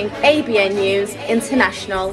ABN News International.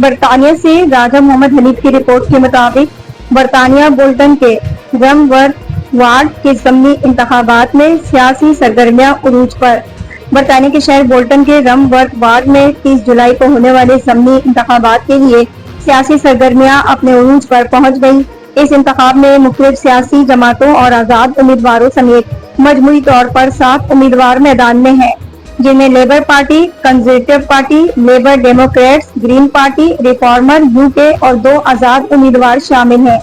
برطانیہ سے راجہ محمد حنیف کی رپورٹ کے مطابق برطانیہ بولٹن کے ورتھ وارڈ کے ضمنی انتخابات میں سیاسی سرگرمیاں عروج پر۔ برطانیہ کے شہر بولٹن کے ورتھ وارڈ میں 30 جولائی کو ہونے والے ضمنی انتخابات کے لیے سیاسی سرگرمیاں اپنے عروج پر پہنچ گئی۔ اس انتخاب میں مختلف سیاسی جماعتوں اور آزاد امیدواروں سمیت مجموعی طور پر 7 امیدوار میدان میں ہیں، جن میں labour party, conservative party, labour democrats, green party, reformer UK اور 2 آزاد امیدوار شامل ہیں۔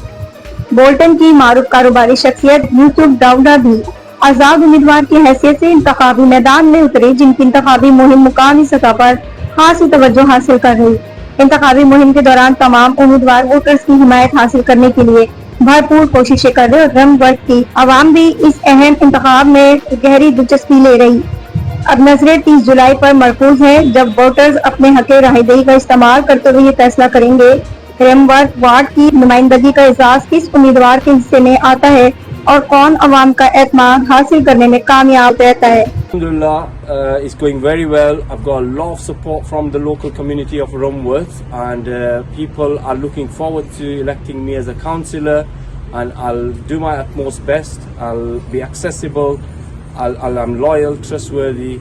بولٹن کی معروف کاروباری شخصیت یوسف ڈاوڈا بھی آزاد امیدوار کی حیثیت سے انتخابی میدان میں اترے، جن کی انتخابی مہم مقامی سطح پر خاصی توجہ حاصل کر رہی۔ انتخابی مہم کے دوران تمام امیدوار ووٹرز کی حمایت حاصل کرنے کے لیے بھرپور کوششیں کر رہے اور ورتھ کی عوام بھی اس اہم انتخاب میں گہری دلچسپی لے رہی۔ اب نظریں 30 جولائی پر مرکوز ہیں، جب ووٹرز اپنے حق رائے دہی کا استعمال کرتے ہوئے یہ فیصلہ کریں گے ورتھ وارڈ کی نمائندگی کا اعزاز کس امیدوار کے حصے میں آتا ہے اور کون عوام کا اعتماد حاصل کرنے میں کامیاب رہتا ہے۔ Alhamdulillah, it's going very well. I've got a lot of support from the local community of Worth, and people are looking forward to electing me as a councillor, and I'll do my utmost best. I'll be accessible, I'm loyal, trustworthy,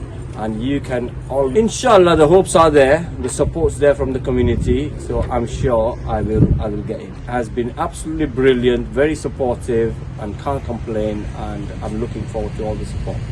and you can all, inshallah, the hopes are there, the support's there from the community, so I'm sure I will get in. It has been absolutely brilliant, very supportive, and can't complain, and I'm looking forward to all the support.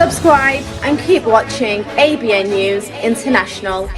Subscribe and keep watching ABN News International.